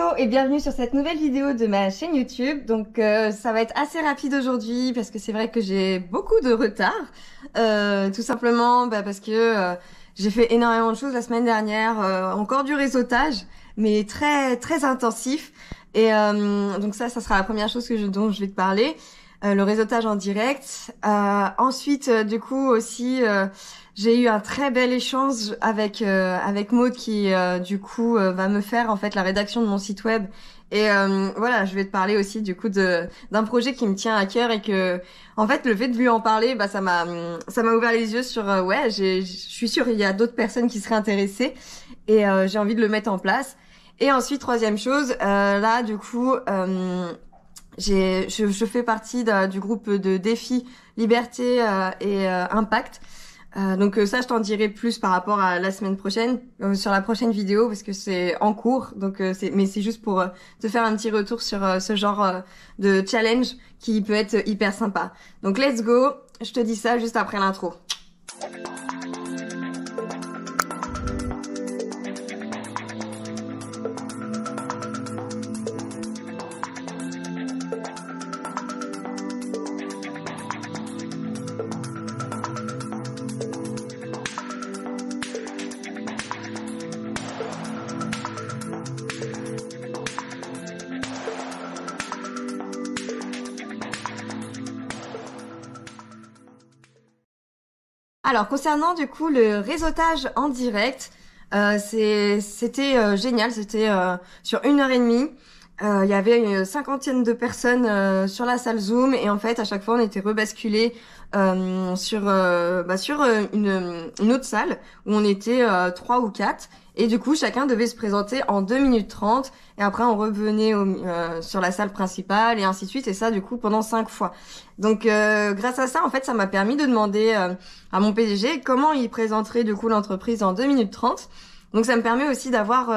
Hello et bienvenue sur cette nouvelle vidéo de ma chaîne YouTube. Donc ça va être assez rapide aujourd'hui parce que c'est vrai que j'ai beaucoup de retard. Tout simplement parce que j'ai fait énormément de choses la semaine dernière, encore du réseautage, mais très intensif. Et donc ça sera la première chose dont je vais te parler. Le réseautage en direct. Ensuite, du coup aussi, j'ai eu un très bel échange avec Maud qui du coup va me faire en fait la rédaction de mon site web. Et voilà, je vais te parler aussi du coup d'un projet qui me tient à cœur et que en fait le fait de lui en parler, ça m'a ouvert les yeux sur ouais, je suis sûre il y a d'autres personnes qui seraient intéressées et j'ai envie de le mettre en place. Et ensuite, troisième chose, là du coup je fais partie du groupe de défis Liberté et Impact. Donc ça, je t'en dirai plus par rapport à la semaine prochaine, sur la prochaine vidéo, parce que c'est en cours. Donc mais c'est juste pour te faire un petit retour sur ce genre de challenge qui peut être hyper sympa. Donc let's go. Je te dis ça juste après l'intro. Alors concernant du coup le réseautage en direct, c'était génial, c'était sur 1h30. Il y avait une cinquantaine de personnes sur la salle Zoom et en fait à chaque fois on était rebasculé sur une autre salle où on était 3 ou 4 et du coup chacun devait se présenter en 2 minutes 30 et après on revenait sur la salle principale et ainsi de suite et ça du coup pendant 5 fois. Donc grâce à ça en fait ça m'a permis de demander à mon PDG comment il présenterait du coup l'entreprise en 2 minutes 30. Donc ça me permet aussi d'avoir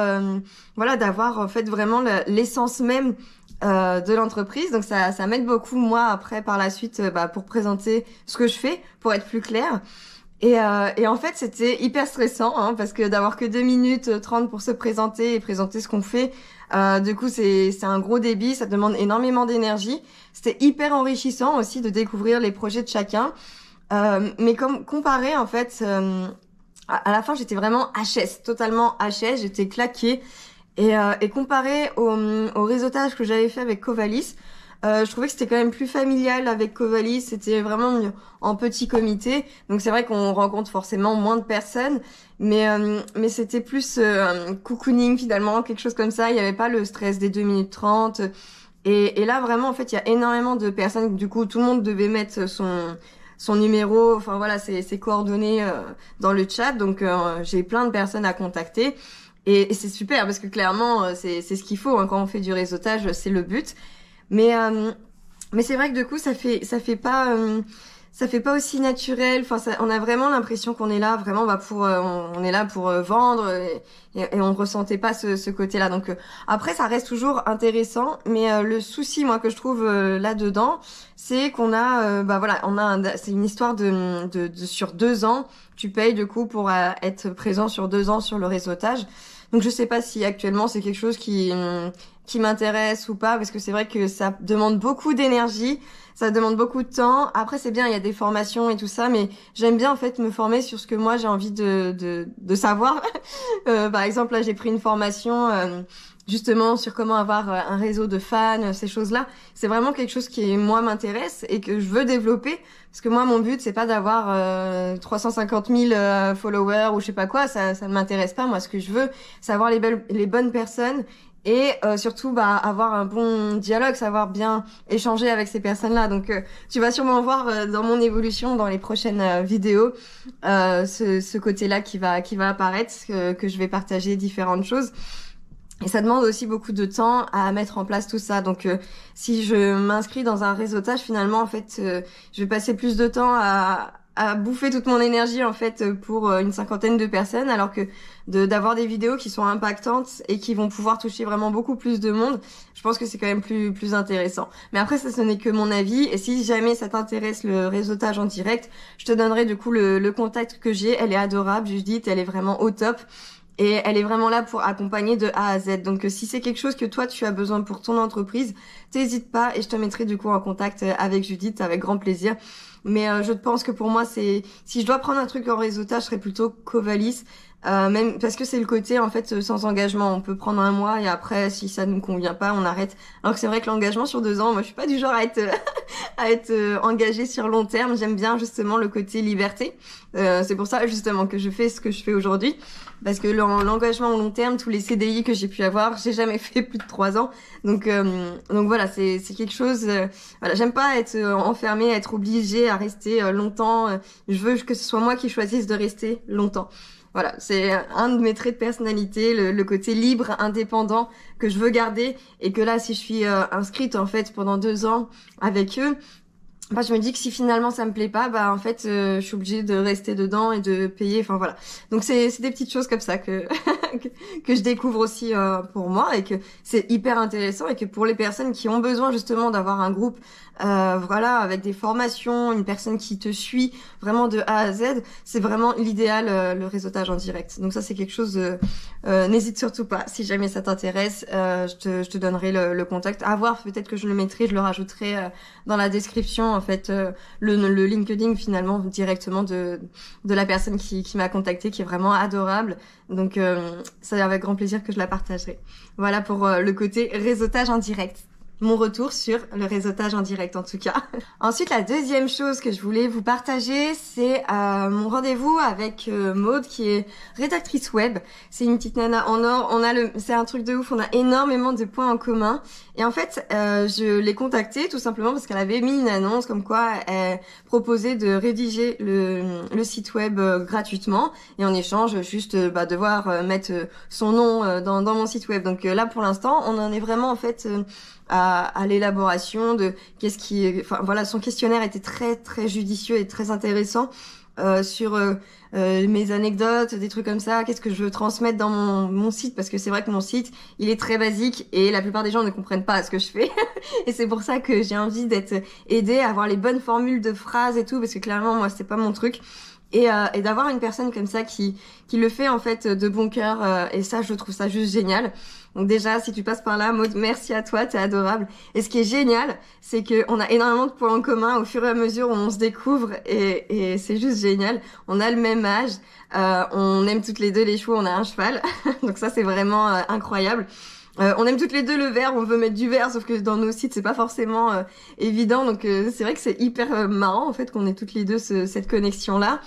d'avoir en fait vraiment l'essence même de l'entreprise. Donc ça m'aide beaucoup moi après par la suite pour présenter ce que je fais pour être plus clair. Et en fait c'était hyper stressant parce que d'avoir que 2 minutes 30 pour se présenter et présenter ce qu'on fait, du coup c'est un gros débit, ça demande énormément d'énergie. C'était hyper enrichissant aussi de découvrir les projets de chacun. Mais comme comparé en fait à la fin, j'étais vraiment HS, totalement HS, j'étais claquée. Et comparé au réseautage que j'avais fait avec Covalis, je trouvais que c'était quand même plus familial avec Covalis, c'était vraiment en petit comité. Donc c'est vrai qu'on rencontre forcément moins de personnes, mais c'était plus cocooning finalement, quelque chose comme ça. Il n'y avait pas le stress des 2 minutes 30. Et là vraiment, en fait, il y a énormément de personnes. Du coup, tout le monde devait mettre son numéro, enfin voilà, ses coordonnées dans le chat. Donc j'ai plein de personnes à contacter et c'est super parce que clairement c'est ce qu'il faut quand on fait du réseautage, c'est le but. Mais c'est vrai que du coup ça fait pas aussi naturel. Enfin on a vraiment l'impression qu'on est là vraiment on est là pour vendre et on ressentait pas ce côté-là. Donc après ça reste toujours intéressant, mais le souci moi que je trouve là-dedans, c'est qu'on a c'est une histoire de sur 2 ans, tu payes du coup pour être présent sur 2 ans sur le réseautage. Donc je sais pas si actuellement c'est quelque chose qui m'intéresse ou pas, parce que c'est vrai que ça demande beaucoup d'énergie, ça demande beaucoup de temps. Après c'est bien, il y a des formations et tout ça, mais j'aime bien en fait me former sur ce que moi j'ai envie de savoir. Par exemple là j'ai pris une formation justement sur comment avoir un réseau de fans, ces choses-là. C'est vraiment quelque chose qui moi m'intéresse et que je veux développer, parce que moi mon but c'est pas d'avoir 350 000 followers ou je sais pas quoi, ça ne m'intéresse pas. Moi ce que je veux c'est avoir les bonnes personnes et surtout avoir un bon dialogue, savoir bien échanger avec ces personnes-là. Donc tu vas sûrement voir dans mon évolution dans les prochaines vidéos ce côté-là qui va apparaître, que je vais partager différentes choses. Et ça demande aussi beaucoup de temps à mettre en place tout ça. Donc si je m'inscris dans un réseautage, finalement en fait je vais passer plus de temps à bouffer toute mon énergie en fait pour une cinquantaine de personnes, alors que d'avoir des vidéos qui sont impactantes et qui vont pouvoir toucher vraiment beaucoup plus de monde, je pense que c'est quand même plus intéressant. Mais après ça, ce n'est que mon avis, et si jamais ça t'intéresse le réseautage en direct, je te donnerai du coup le contact que j'ai. Elle est adorable, Judith, elle est vraiment au top. Et elle est vraiment là pour accompagner de A à Z. Donc si c'est quelque chose que toi tu as besoin pour ton entreprise, t'hésites pas et je te mettrai du coup en contact avec Judith avec grand plaisir. Mais je pense que pour moi c'est si je dois prendre un truc en réseautage, je serais plutôt Covalis. Même parce que c'est le côté en fait sans engagement. On peut prendre un mois et après si ça nous convient pas, on arrête. Alors que c'est vrai que l'engagement sur 2 ans, moi je suis pas du genre à être à être engagée sur long terme. J'aime bien justement le côté liberté. C'est pour ça justement que je fais ce que je fais aujourd'hui. Parce que l'engagement au long terme, tous les CDI que j'ai pu avoir, j'ai jamais fait plus de 3 ans. Donc voilà, c'est quelque chose. Voilà, j'aime pas être enfermée, être obligée à rester longtemps. Je veux que ce soit moi qui choisisse de rester longtemps. Voilà, c'est un de mes traits de personnalité, le côté libre, indépendant que je veux garder et que là, si je suis inscrite en fait pendant 2 ans avec eux, bah je me dis que si finalement ça me plaît pas, bah en fait je suis obligée de rester dedans et de payer. Enfin voilà, donc c'est des petites choses comme ça que que je découvre aussi pour moi et que c'est hyper intéressant et que pour les personnes qui ont besoin justement d'avoir un groupe voilà avec des formations, une personne qui te suit vraiment de A à Z, c'est vraiment l'idéal le réseautage en direct. Donc ça c'est quelque chose n'hésite surtout pas si jamais ça t'intéresse, je te donnerai le contact. À voir, peut-être que je le mettrai, je le rajouterai dans la description en fait le LinkedIn finalement directement de la personne qui m'a contacté, qui est vraiment adorable. Donc c'est avec grand plaisir que je la partagerai. Voilà pour le côté réseautage en direct. Mon retour sur le réseautage en direct en tout cas. Ensuite, la deuxième chose que je voulais vous partager, c'est mon rendez-vous avec Maude qui est rédactrice web. C'est une petite nana en or. C'est un truc de ouf. On a énormément de points en commun. Et en fait, je l'ai contactée tout simplement parce qu'elle avait mis une annonce comme quoi elle proposait de rédiger le site web gratuitement et en échange juste devoir mettre son nom dans mon site web. Donc là, pour l'instant, on en est vraiment en fait à l'élaboration de enfin voilà, son questionnaire était très très judicieux et très intéressant sur mes anecdotes, des trucs comme ça, qu'est-ce que je veux transmettre dans mon site, parce que c'est vrai que mon site il est très basique et la plupart des gens ne comprennent pas ce que je fais et c'est pour ça que j'ai envie d'être aidée à avoir les bonnes formules de phrases et tout, parce que clairement moi c'est pas mon truc. Et d'avoir une personne comme ça qui le fait en fait de bon cœur, et ça je trouve ça juste génial. Donc déjà si tu passes par là, Maud, merci à toi, t'es adorable. Et ce qui est génial, c'est que on a énormément de points en commun au fur et à mesure où on se découvre et c'est juste génial. On a le même âge, on aime toutes les deux les chevaux, on a un cheval, donc ça c'est vraiment incroyable. On aime toutes les deux le vert, on veut mettre du vert, sauf que dans nos sites c'est pas forcément évident, donc c'est vrai que c'est hyper marrant en fait qu'on ait toutes les deux cette connexion là.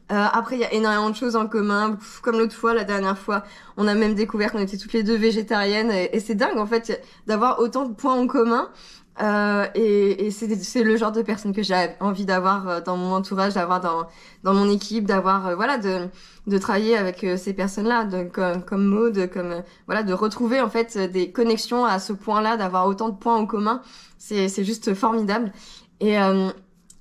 Après il y a énormément de choses en commun, comme l'autre fois, la dernière fois, on a même découvert qu'on était toutes les deux végétariennes et c'est dingue en fait d'avoir autant de points en commun. Et c'est le genre de personne que j'ai envie d'avoir dans mon entourage, d'avoir dans mon équipe, d'avoir voilà de travailler avec ces personnes-là, comme Maud, comme voilà, de retrouver en fait des connexions à ce point-là, d'avoir autant de points en commun, c'est juste formidable.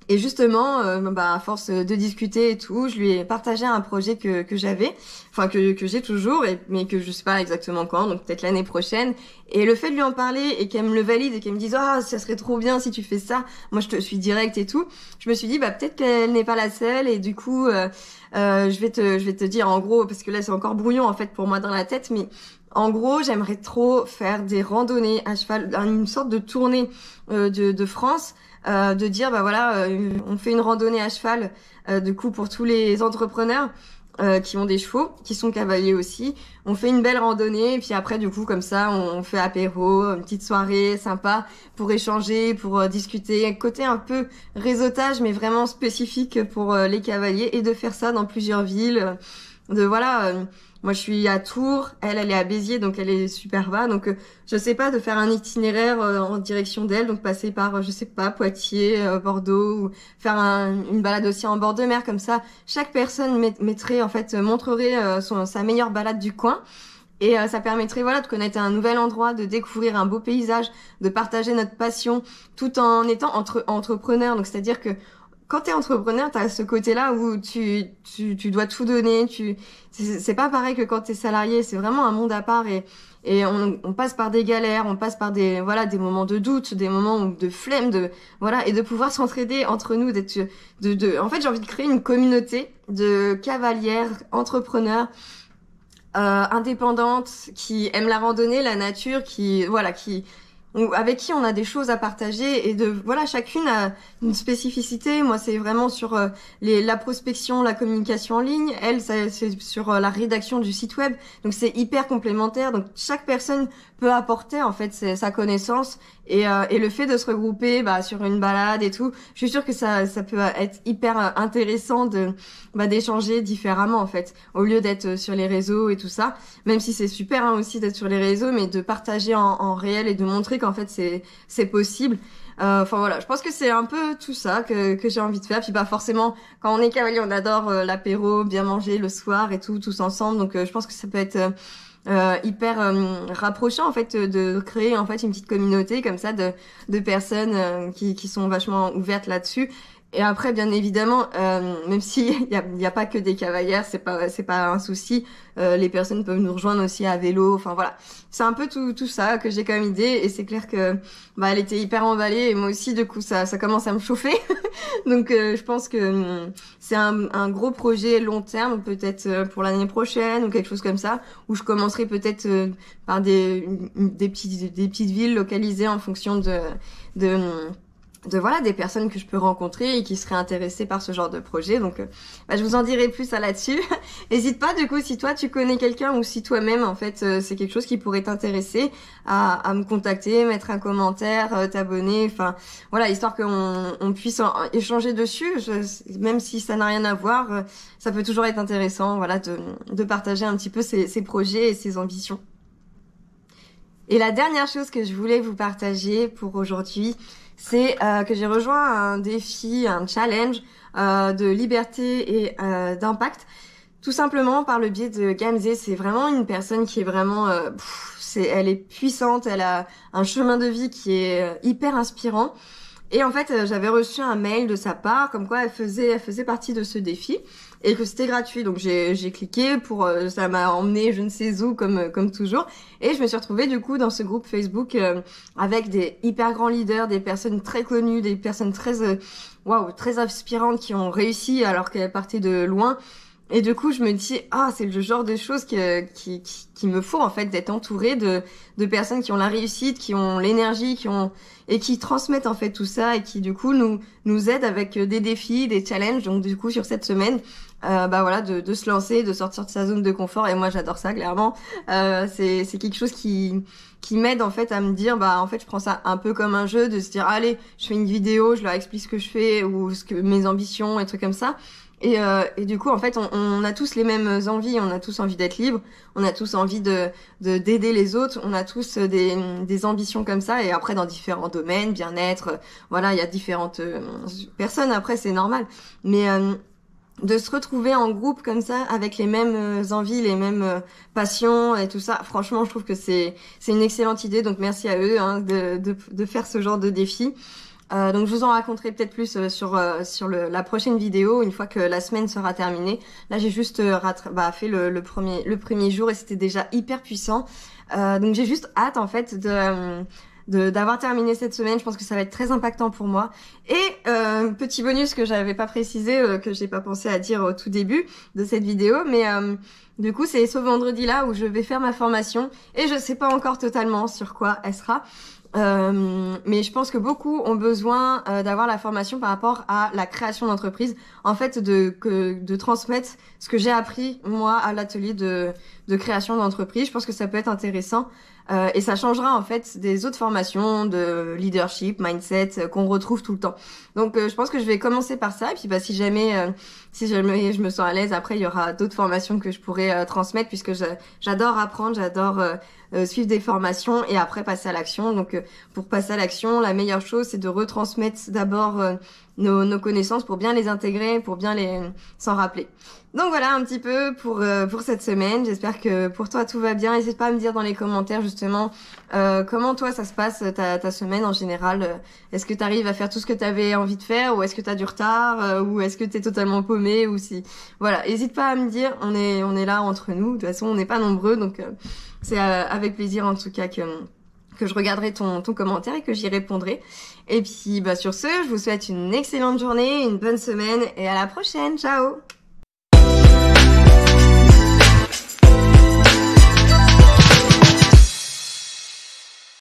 Et justement, à force de discuter et tout, je lui ai partagé un projet que j'avais, enfin que j'ai toujours, mais que je sais pas exactement quand, donc peut-être l'année prochaine. Et le fait de lui en parler et qu'elle me le valide et qu'elle me dise ah ça serait trop bien si tu fais ça, moi je te suis direct et tout, je me suis dit peut-être qu'elle n'est pas la seule et du coup je vais te dire en gros, parce que là c'est encore brouillon en fait pour moi dans la tête, mais en gros, j'aimerais trop faire des randonnées à cheval, une sorte de tournée de France, de dire voilà, on fait une randonnée à cheval, du coup pour tous les entrepreneurs qui ont des chevaux, qui sont cavaliers aussi. On fait une belle randonnée et puis après du coup comme ça, on fait apéro, une petite soirée sympa pour échanger, pour discuter, côté un peu réseautage mais vraiment spécifique pour les cavaliers, et de faire ça dans plusieurs villes, de voilà. Moi, je suis à Tours, elle est à Béziers, donc elle est super bas. Donc, je sais pas, de faire un itinéraire en direction d'elle, donc passer par, je sais pas, Poitiers, Bordeaux, ou faire une balade aussi en bord de mer, comme ça. Chaque personne mettrait, en fait, montrerait sa meilleure balade du coin. Et ça permettrait voilà de connaître un nouvel endroit, de découvrir un beau paysage, de partager notre passion, tout en étant entrepreneur. Donc, c'est-à-dire que quand t'es entrepreneur, t'as ce côté-là où tu dois tout donner. C'est pas pareil que quand t'es salarié. C'est vraiment un monde à part et on passe par des galères, on passe par des moments de doute, des moments de flemme, et de pouvoir s'entraider entre nous, en fait, j'ai envie de créer une communauté de cavalières, entrepreneurs, indépendante, qui aime la randonnée, la nature, qui voilà, avec qui on a des choses à partager et voilà, chacune a une spécificité. Moi, c'est vraiment sur la prospection, la communication en ligne. Elle, c'est sur la rédaction du site web. Donc c'est hyper complémentaire. Donc chaque personne peut apporter en fait sa connaissance et le fait de se regrouper sur une balade et tout. Je suis sûre que ça peut être hyper intéressant d'échanger différemment en fait, au lieu d'être sur les réseaux et tout ça. Même si c'est super aussi d'être sur les réseaux, mais de partager en réel et de montrer qu'en fait c'est possible. Enfin voilà, je pense que c'est un peu tout ça que j'ai envie de faire. Puis forcément, quand on est cavalier, on adore l'apéro, bien manger le soir et tout, tous ensemble. Donc je pense que ça peut être hyper rapprochant en fait de créer en fait une petite communauté comme ça de personnes qui sont vachement ouvertes là-dessus. Et après, bien évidemment, même si il y a pas que des cavalières, c'est pas un souci. Les personnes peuvent nous rejoindre aussi à vélo. Enfin voilà, c'est un peu tout ça que j'ai comme idée. Et c'est clair que elle était hyper emballée et moi aussi. Du coup, ça commence à me chauffer. Donc, je pense que c'est un gros projet long terme, peut-être pour l'année prochaine ou quelque chose comme ça, où je commencerai peut-être par des petites villes localisées en fonction de voilà, des personnes que je peux rencontrer et qui seraient intéressées par ce genre de projet. Donc je vous en dirai plus là-dessus. N'hésite pas du coup, si toi tu connais quelqu'un ou si toi-même en fait c'est quelque chose qui pourrait t'intéresser, à me contacter, mettre un commentaire, t'abonner, enfin voilà, histoire qu'on puisse échanger dessus. Même si ça n'a rien à voir, ça peut toujours être intéressant, voilà, de partager un petit peu ses projets et ses ambitions. Et la dernière chose que je voulais vous partager pour aujourd'hui, c'est que j'ai rejoint un défi, un challenge de liberté et d'impact, tout simplement par le biais de Gamze. C'est vraiment une personne qui est vraiment, elle est puissante, elle a un chemin de vie qui est hyper inspirant. Et en fait, j'avais reçu un mail de sa part, comme quoi elle faisait partie de ce défi et que c'était gratuit. Donc j'ai cliqué ça m'a emmené je ne sais où comme toujours. Et je me suis retrouvée du coup dans ce groupe Facebook avec des hyper grands leaders, des personnes très connues, des personnes très inspirantes qui ont réussi alors qu'elles partaient de loin. Et du coup, je me dis, c'est le genre de choses qui me faut, en fait, d'être entourée de personnes qui ont la réussite, qui ont l'énergie, et qui transmettent, en fait, tout ça, et qui, du coup, nous aident avec des défis, des challenges. Donc, du coup, sur cette semaine, voilà, de se lancer, de sortir de sa zone de confort. Et moi, j'adore ça, clairement. C'est quelque chose qui m'aide, en fait, à me dire, en fait, je prends ça un peu comme un jeu, de se dire, allez, je fais une vidéo, je leur explique ce que je fais, ou mes ambitions, et trucs comme ça. Et du coup, en fait, on a tous les mêmes envies. On a tous envie d'être libre. On a tous envie d'aider les autres. On a tous des ambitions comme ça. Et après, dans différents domaines, bien-être, voilà, il y a différentes personnes. Après, c'est normal. Mais de se retrouver en groupe comme ça, avec les mêmes envies, les mêmes passions et tout ça, franchement, je trouve que c'est une excellente idée. Donc, merci à eux de faire ce genre de défi. Donc je vous en raconterai peut-être plus sur la prochaine vidéo une fois que la semaine sera terminée. Là j'ai juste fait le premier jour et c'était déjà hyper puissant. Donc j'ai juste hâte en fait d'avoir terminé cette semaine. Je pense que ça va être très impactant pour moi. Et petit bonus que j'avais pas précisé, que j'ai pas pensé à dire au tout début de cette vidéo, mais du coup c'est ce vendredi là où je vais faire ma formation et je sais pas encore totalement sur quoi elle sera. Mais je pense que beaucoup ont besoin d'avoir la formation par rapport à la création d'entreprise. En fait, de transmettre ce que j'ai appris moi à l'atelier de création d'entreprise. Je pense que ça peut être intéressant et ça changera en fait des autres formations de leadership, mindset qu'on retrouve tout le temps. Donc, je pense que je vais commencer par ça. Et puis, si jamais je me sens à l'aise, après il y aura d'autres formations que je pourrais transmettre puisque j'adore apprendre, j'adore suivre des formations et après passer à l'action. Donc pour passer à l'action, la meilleure chose c'est de retransmettre d'abord nos connaissances pour bien les intégrer, pour bien s'en rappeler. Donc voilà un petit peu pour cette semaine. J'espère que pour toi tout va bien. N'hésite pas à me dire dans les commentaires justement comment toi ça se passe ta semaine en général. Est-ce que tu arrives à faire tout ce que tu avais envie de faire ou est-ce que tu as du retard ou est-ce que tu es totalement paumé ou si voilà, n'hésite pas à me dire, on est là entre nous. De toute façon, on n'est pas nombreux donc c'est avec plaisir en tout cas que je regarderai ton commentaire et que j'y répondrai. Et puis sur ce, je vous souhaite une excellente journée, une bonne semaine et à la prochaine. Ciao.